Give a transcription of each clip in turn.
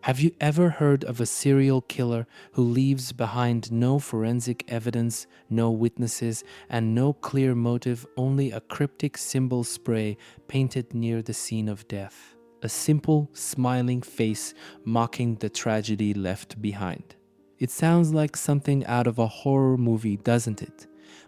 Have you ever heard of a serial killer who leaves behind no forensic evidence, no witnesses, and no clear motive, only a cryptic symbol spray painted near the scene of death? A simple, smiling face mocking the tragedy left behind. It sounds like something out of a horror movie, doesn't it?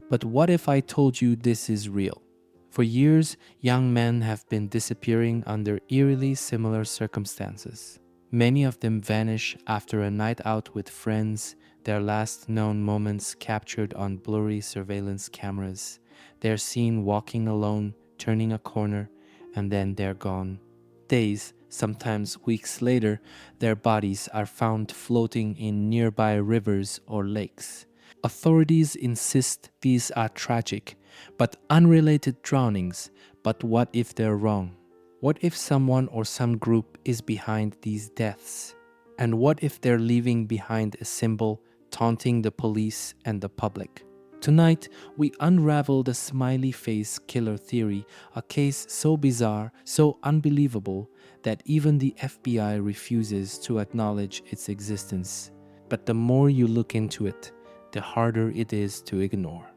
But what if I told you this is real? For years, young men have been disappearing under eerily similar circumstances. Many of them vanish after a night out with friends, their last known moments captured on blurry surveillance cameras. They're seen walking alone, turning a corner, and then they're gone. Days, sometimes weeks later, their bodies are found floating in nearby rivers or lakes. Authorities insist these are tragic, but unrelated drownings. But what if they're wrong? What if someone or some group is behind these deaths? And what if they're leaving behind a symbol taunting the police and the public? Tonight, we unravel the Smiley Face Killer theory, a case so bizarre, so unbelievable, that even the FBI refuses to acknowledge its existence. But the more you look into it, the harder it is to ignore.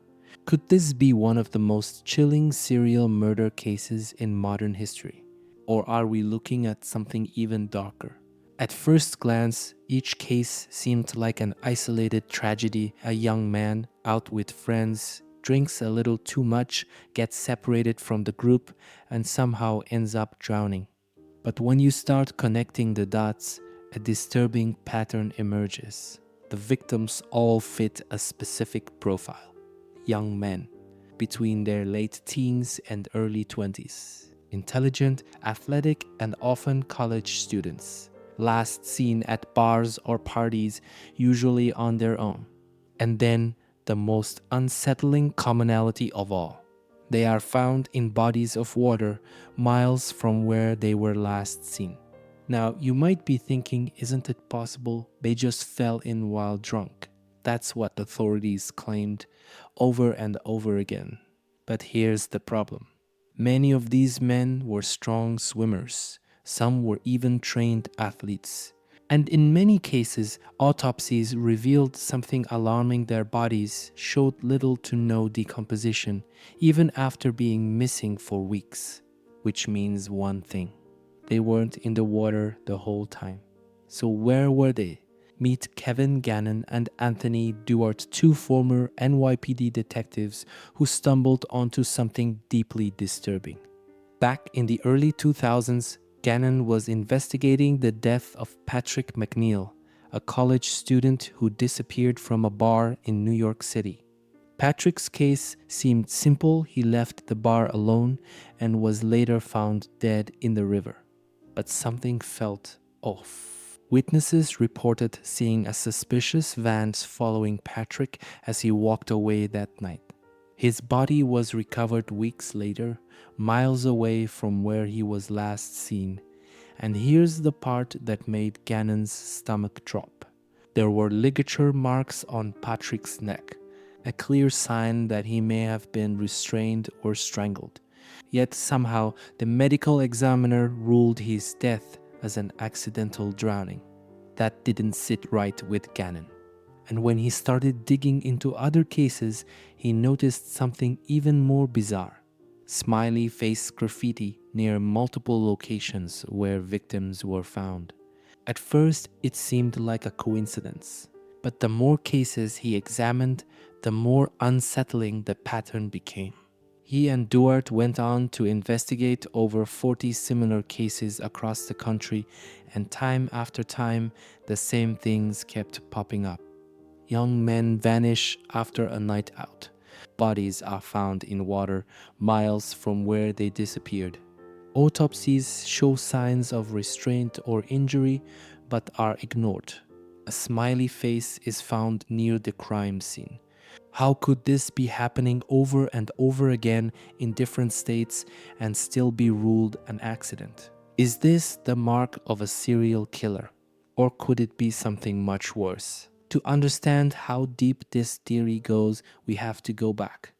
Could this be one of the most chilling serial murder cases in modern history? Or are we looking at something even darker? At first glance, each case seemed like an isolated tragedy. A young man, out with friends, drinks a little too much, gets separated from the group, and somehow ends up drowning. But when you start connecting the dots, a disturbing pattern emerges. The victims all fit a specific profile: young men between their late teens and early 20s, intelligent, athletic, and often college students, last seen at bars or parties, usually on their own. And then, the most unsettling commonality of all: they are found in bodies of water miles from where they were last seen. Now, you might be thinking, isn't it possible they just fell in while drunk? That's what authorities claimed over and over again. But here's the problem. Many of these men were strong swimmers. Some were even trained athletes. And in many cases, autopsies revealed something alarming. Their bodies showed little to no decomposition, even after being missing for weeks. Which means one thing: they weren't in the water the whole time. So where were they? Meet Kevin Gannon and Anthony Duarte, two former NYPD detectives who stumbled onto something deeply disturbing. Back in the early 2000s, Gannon was investigating the death of Patrick McNeil, a college student who disappeared from a bar in New York City. Patrick's case seemed simple. He left the bar alone and was later found dead in the river. But something felt off. Witnesses reported seeing a suspicious van following Patrick as he walked away that night. His body was recovered weeks later, miles away from where he was last seen. And here's the part that made Gannon's stomach drop. There were ligature marks on Patrick's neck, a clear sign that he may have been restrained or strangled. Yet somehow the medical examiner ruled his death as an accidental drowning. That didn't sit right with Gannon. And when he started digging into other cases, he noticed something even more bizarre: smiley face graffiti near multiple locations where victims were found. At first, it seemed like a coincidence, but the more cases he examined, the more unsettling the pattern became. He and Duarte went on to investigate over 40 similar cases across the country, and time after time, the same things kept popping up. Young men vanish after a night out. Bodies are found in water miles from where they disappeared. Autopsies show signs of restraint or injury but are ignored. A smiley face is found near the crime scene. How could this be happening over and over again in different states and still be ruled an accident? Is this the mark of a serial killer? Or could it be something much worse? To understand how deep this theory goes, we have to go back.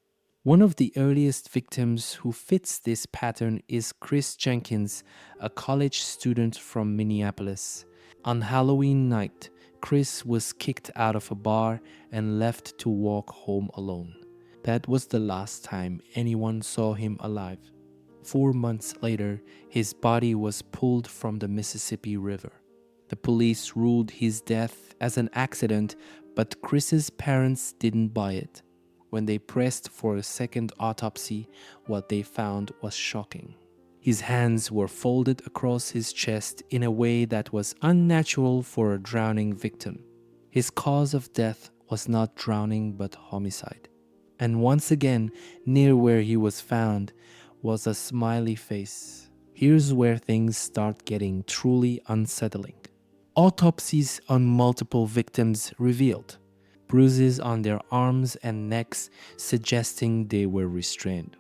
One of the earliest victims who fits this pattern is Chris Jenkins, a college student from Minneapolis. On Halloween night, Chris was kicked out of a bar and left to walk home alone. That was the last time anyone saw him alive. 4 months later, his body was pulled from the Mississippi River. The police ruled his death as an accident, but Chris's parents didn't buy it. When they pressed for a second autopsy, what they found was shocking. His hands were folded across his chest in a way that was unnatural for a drowning victim. His cause of death was not drowning but homicide. And once again, near where he was found, was a smiley face. Here's where things start getting truly unsettling. Autopsies on multiple victims revealed bruises on their arms and necks, suggesting they were restrained.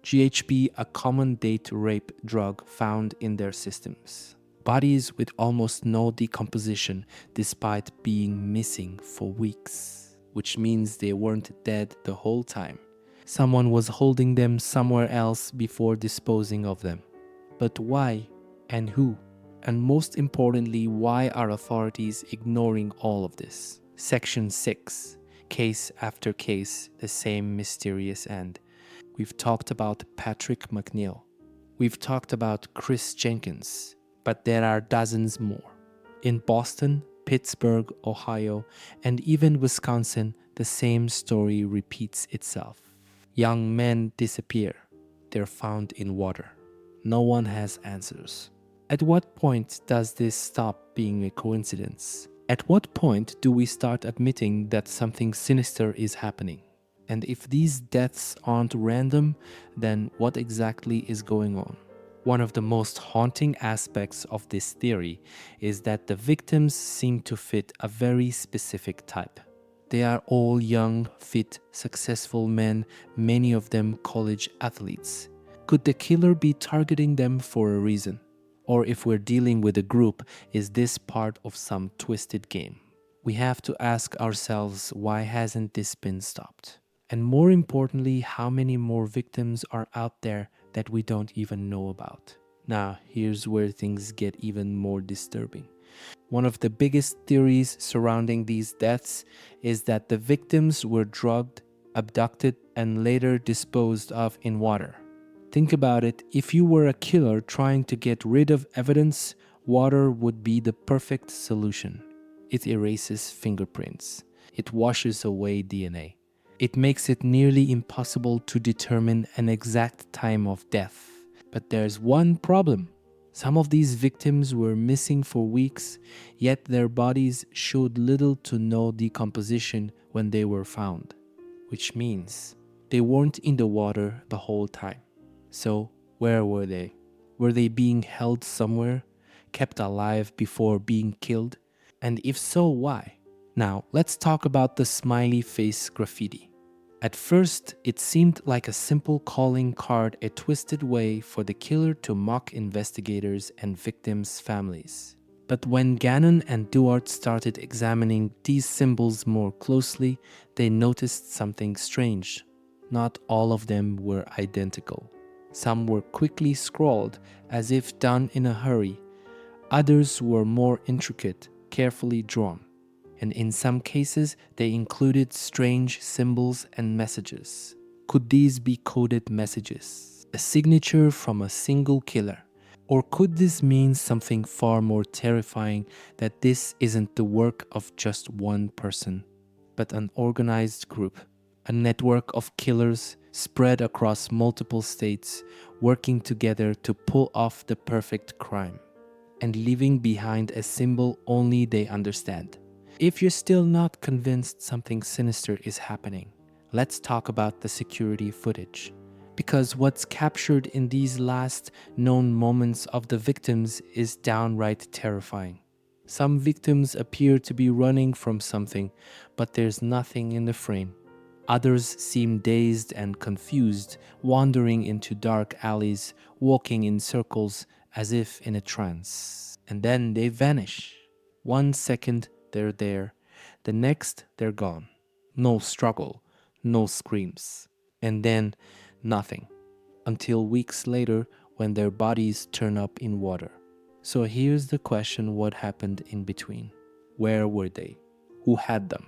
GHB, a common date rape drug found in their systems. Bodies with almost no decomposition despite being missing for weeks, which means they weren't dead the whole time. Someone was holding them somewhere else before disposing of them. But why and who? And most importantly, why are authorities ignoring all of this? Section 6. Case after case, the same mysterious end. We've talked about Patrick McNeil. We've talked about Chris Jenkins, but there are dozens more. In Boston, Pittsburgh, Ohio, and even Wisconsin, the same story repeats itself. Young men disappear. They're found in water. No one has answers. At what point does this stop being a coincidence? At what point do we start admitting that something sinister is happening? And if these deaths aren't random, then what exactly is going on? One of the most haunting aspects of this theory is that the victims seem to fit a very specific type. They are all young, fit, successful men, many of them college athletes. Could the killer be targeting them for a reason? Or if we're dealing with a group, is this part of some twisted game? We have to ask ourselves, why hasn't this been stopped? And more importantly, how many more victims are out there that we don't even know about? Now, here's where things get even more disturbing. One of the biggest theories surrounding these deaths is that the victims were drugged, abducted, and later disposed of in water. Think about it, if you were a killer trying to get rid of evidence, water would be the perfect solution. It erases fingerprints. It washes away DNA. It makes it nearly impossible to determine an exact time of death. But there's one problem. Some of these victims were missing for weeks, yet their bodies showed little to no decomposition when they were found, which means they weren't in the water the whole time. So, where were they? Were they being held somewhere, kept alive before being killed? And if so, why? Now, let's talk about the smiley face graffiti. At first, it seemed like a simple calling card, a twisted way for the killer to mock investigators and victims' families. But when Gannon and Duarte started examining these symbols more closely, they noticed something strange. Not all of them were identical. Some were quickly scrawled, as if done in a hurry. Others were more intricate, carefully drawn. And in some cases, they included strange symbols and messages. Could these be coded messages? A signature from a single killer? Or could this mean something far more terrifying, that this isn't the work of just one person, but an organized group, a network of killers spread across multiple states, working together to pull off the perfect crime, and leaving behind a symbol only they understand? If you're still not convinced something sinister is happening, let's talk about the security footage. Because what's captured in these last known moments of the victims is downright terrifying. Some victims appear to be running from something, but there's nothing in the frame. Others seem dazed and confused, wandering into dark alleys, walking in circles as if in a trance. And then they vanish. 1 second, they're there. The next, they're gone. No struggle, no screams. And then, nothing. Until weeks later, when their bodies turn up in water. So here's the question: what happened in between? Where were they? Who had them?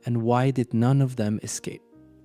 And why did none of them escape?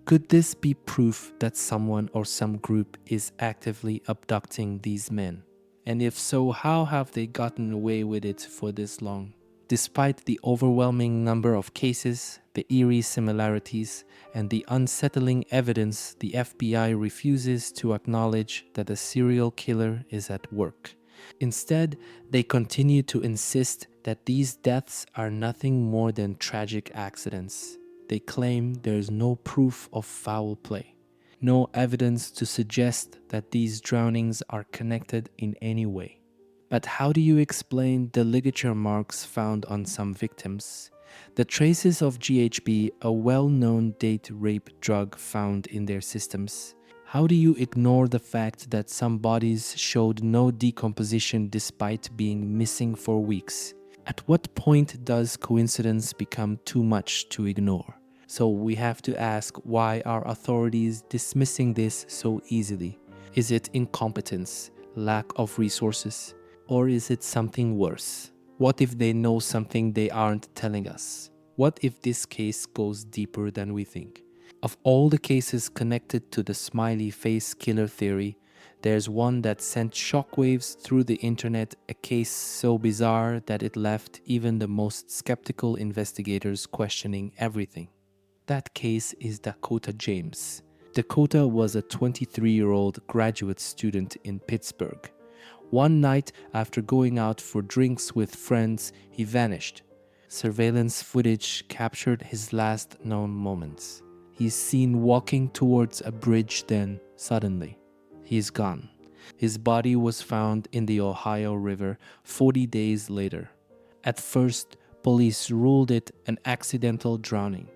Could this be proof that someone or some group is actively abducting these men? And if so, how have they gotten away with it for this long? Despite the overwhelming number of cases, the eerie similarities, and the unsettling evidence, the FBI refuses to acknowledge that a serial killer is at work. Instead, they continue to insist that these deaths are nothing more than tragic accidents. They claim there is no proof of foul play, no evidence to suggest that these drownings are connected in any way. But how do you explain the ligature marks found on some victims? The traces of GHB, a well-known date rape drug found in their systems. How do you ignore the fact that some bodies showed no decomposition despite being missing for weeks? At what point does coincidence become too much to ignore? So we have to ask, why are authorities dismissing this so easily? Is it incompetence, lack of resources, or is it something worse? What if they know something they aren't telling us? What if this case goes deeper than we think? Of all the cases connected to the Smiley Face Killer theory, there's one that sent shockwaves through the internet, a case so bizarre that it left even the most skeptical investigators questioning everything. That case is Dakota James. Dakota was a 23-year-old graduate student in Pittsburgh. One night, after going out for drinks with friends, he vanished. Surveillance footage captured his last known moments. He's seen walking towards a bridge, then, suddenly, he's gone. His body was found in the Ohio River 40 days later. At first, police ruled it an accidental drowning,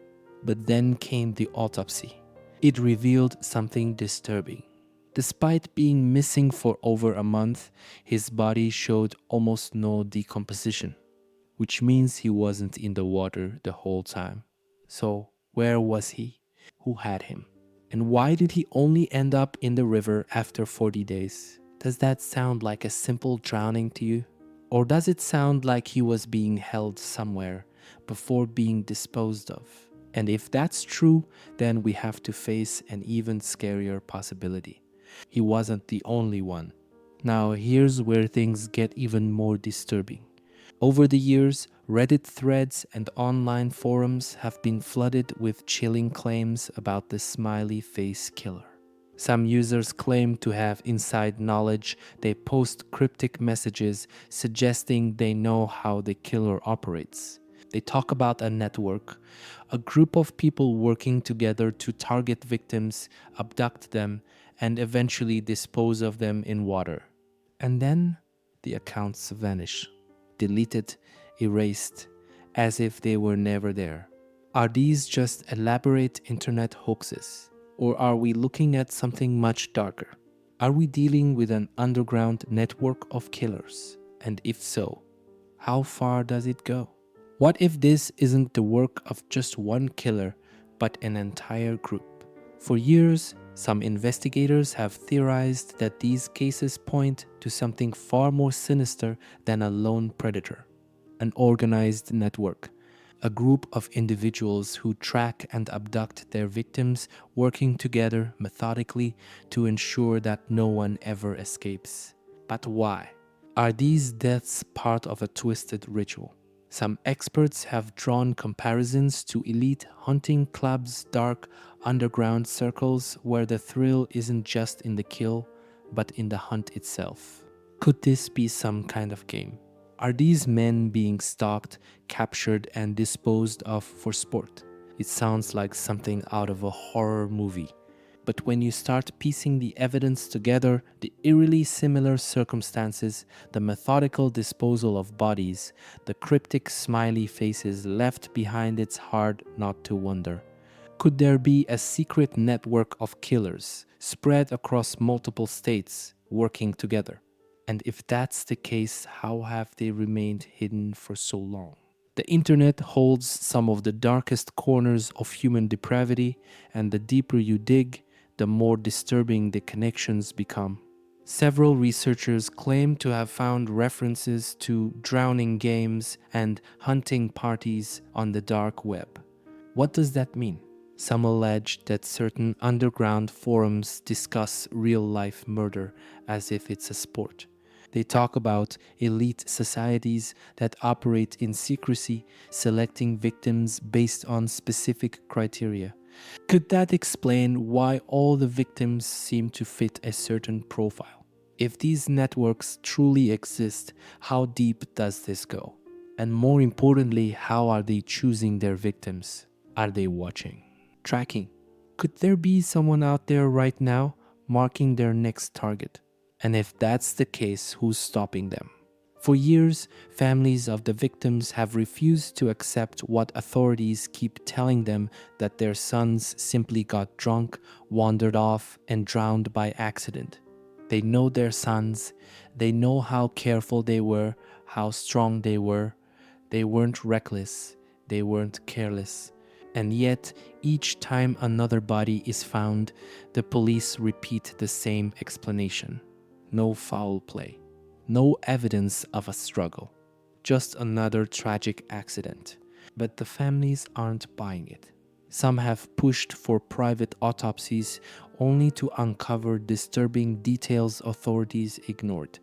but then came the autopsy. It revealed something disturbing. Despite being missing for over a month, his body showed almost no decomposition, which means he wasn't in the water the whole time. So, where was he? Who had him? And why did he only end up in the river after 40 days? Does that sound like a simple drowning to you? Or does it sound like he was being held somewhere before being disposed of? And if that's true, then we have to face an even scarier possibility. He wasn't the only one. Now, here's where things get even more disturbing. Over the years, Reddit threads and online forums have been flooded with chilling claims about the Smiley Face Killer. Some users claim to have inside knowledge. They post cryptic messages suggesting they know how the killer operates. They talk about a network, a group of people working together to target victims, abduct them, and eventually dispose of them in water. And then the accounts vanish, deleted, erased, as if they were never there. Are these just elaborate internet hoaxes? Or are we looking at something much darker? Are we dealing with an underground network of killers? And if so, how far does it go? What if this isn't the work of just one killer, but an entire group? For years, some investigators have theorized that these cases point to something far more sinister than a lone predator, an organized network, a group of individuals who track and abduct their victims, working together methodically to ensure that no one ever escapes. But why? Are these deaths part of a twisted ritual? Some experts have drawn comparisons to elite hunting clubs, dark underground circles where the thrill isn't just in the kill, but in the hunt itself. Could this be some kind of game? Are these men being stalked, captured, and disposed of for sport? It sounds like something out of a horror movie. But when you start piecing the evidence together, the eerily similar circumstances, the methodical disposal of bodies, the cryptic smiley faces left behind, it's hard not to wonder. Could there be a secret network of killers spread across multiple states working together? And if that's the case, how have they remained hidden for so long? The internet holds some of the darkest corners of human depravity, and the deeper you dig, the more disturbing the connections become. Several researchers claim to have found references to drowning games and hunting parties on the dark web. What does that mean? Some allege that certain underground forums discuss real-life murder as if it's a sport. They talk about elite societies that operate in secrecy, selecting victims based on specific criteria. Could that explain why all the victims seem to fit a certain profile? If these networks truly exist, how deep does this go? And more importantly, how are they choosing their victims? Are they watching? Tracking? Could there be someone out there right now marking their next target? And if that's the case, who's stopping them? For years, families of the victims have refused to accept what authorities keep telling them, that their sons simply got drunk, wandered off, and drowned by accident. They know their sons. They know how careful they were, how strong they were. They weren't reckless. They weren't careless. And yet, each time another body is found, the police repeat the same explanation. No foul play. No evidence of a struggle. Just another tragic accident. But the families aren't buying it. Some have pushed for private autopsies only to uncover disturbing details authorities ignored.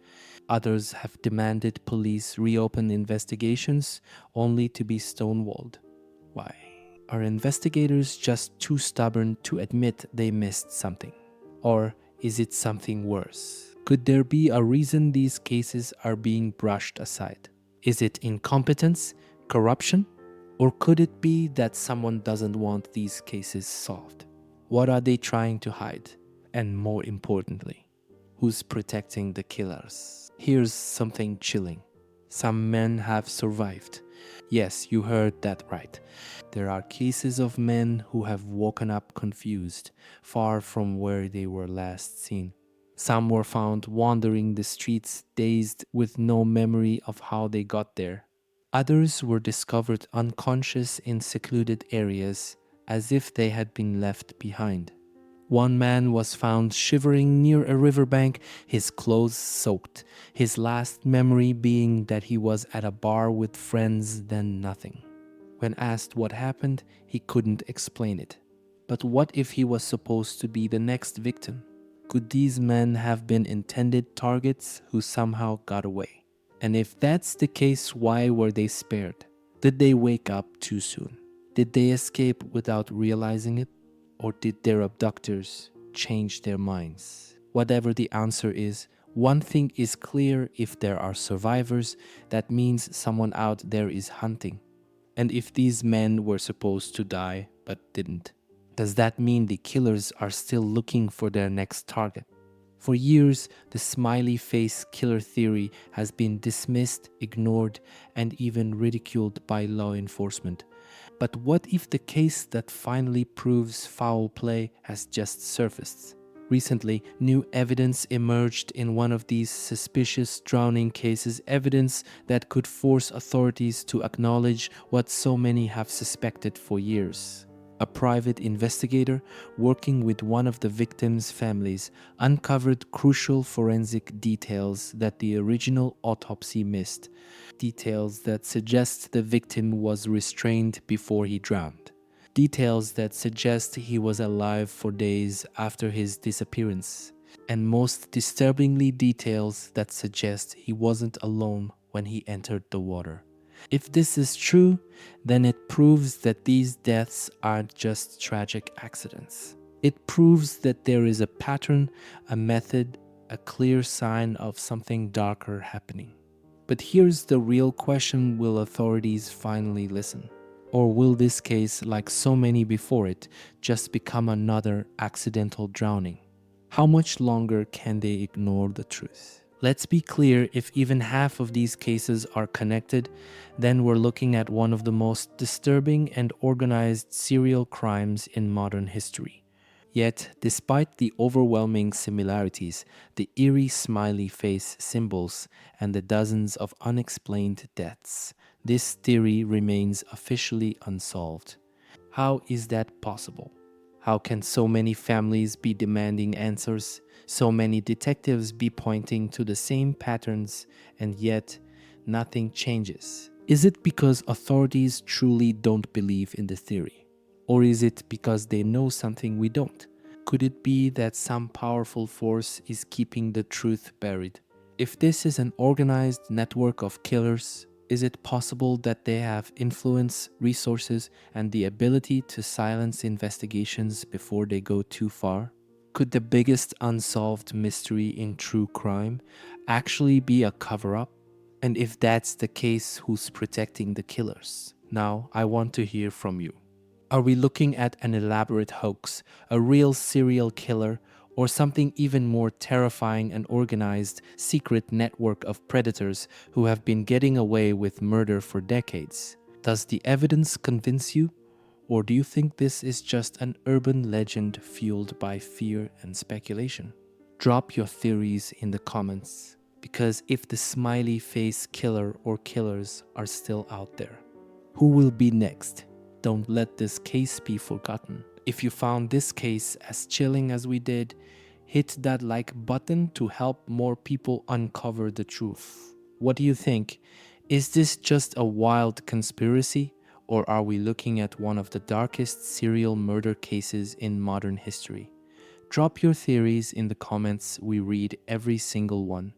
Others have demanded police reopen investigations only to be stonewalled. Why? Are investigators just too stubborn to admit they missed something? Or is it something worse? Could there be a reason these cases are being brushed aside? Is it incompetence, corruption? Or could it be that someone doesn't want these cases solved? What are they trying to hide? And more importantly, who's protecting the killers? Here's something chilling. Some men have survived. Yes, you heard that right. There are cases of men who have woken up confused, far from where they were last seen. Some were found wandering the streets, dazed, with no memory of how they got there. Others were discovered unconscious in secluded areas, as if they had been left behind. One man was found shivering near a riverbank, his clothes soaked, his last memory being that he was at a bar with friends, then nothing. When asked what happened, he couldn't explain it. But what if he was supposed to be the next victim? Could these men have been intended targets who somehow got away? And if that's the case, why were they spared? Did they wake up too soon? Did they escape without realizing it? Or did their abductors change their minds? Whatever the answer is, one thing is clear: if there are survivors, that means someone out there is hunting. And if these men were supposed to die but didn't, does that mean the killers are still looking for their next target? For years, the Smiley Face Killer theory has been dismissed, ignored, and even ridiculed by law enforcement. But what if the case that finally proves foul play has just surfaced? Recently, new evidence emerged in one of these suspicious drowning cases, evidence that could force authorities to acknowledge what so many have suspected for years. A private investigator working with one of the victims' families uncovered crucial forensic details that the original autopsy missed, details that suggest the victim was restrained before he drowned, details that suggest he was alive for days after his disappearance, and most disturbingly, details that suggest he wasn't alone when he entered the water. If this is true, then it proves that these deaths aren't just tragic accidents. It proves that there is a pattern, a method, a clear sign of something darker happening. But here's the real question: will authorities finally listen? Or will this case, like so many before it, just become another accidental drowning? How much longer can they ignore the truth? Let's be clear, if even half of these cases are connected, then we're looking at one of the most disturbing and organized serial crimes in modern history. Yet, despite the overwhelming similarities, the eerie smiley face symbols, and the dozens of unexplained deaths, this theory remains officially unsolved. How is that possible? How can so many families be demanding answers, So many detectives be pointing to the same patterns and yet nothing changes. Is it because authorities truly don't believe in the theory? Or is it because they know something we don't? Could it be that some powerful force is keeping the truth buried? If this is an organized network of killers, is it possible that they have influence, resources, and the ability to silence investigations before they go too far? Could the biggest unsolved mystery in true crime actually be a cover up? And if that's the case, who's protecting the killers? Now, I want to hear from you. Are we looking at an elaborate hoax, a real serial killer, or something even more terrifying, an organized, secret network of predators who have been getting away with murder for decades? Does the evidence convince you? Or do you think this is just an urban legend fueled by fear and speculation? Drop your theories in the comments, because if the Smiley Face Killer or killers are still out there, who will be next? Don't let this case be forgotten. If you found this case as chilling as we did, hit that like button to help more people uncover the truth. What do you think? Is this just a wild conspiracy, or are we looking at one of the darkest serial murder cases in modern history? Drop your theories in the comments, we read every single one.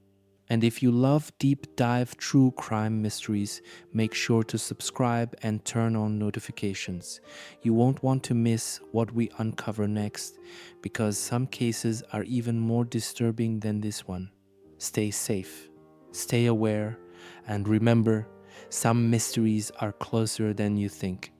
And if you love deep dive true crime mysteries, make sure to subscribe and turn on notifications. You won't want to miss what we uncover next, because some cases are even more disturbing than this one. Stay safe, stay aware, and remember, some mysteries are closer than you think.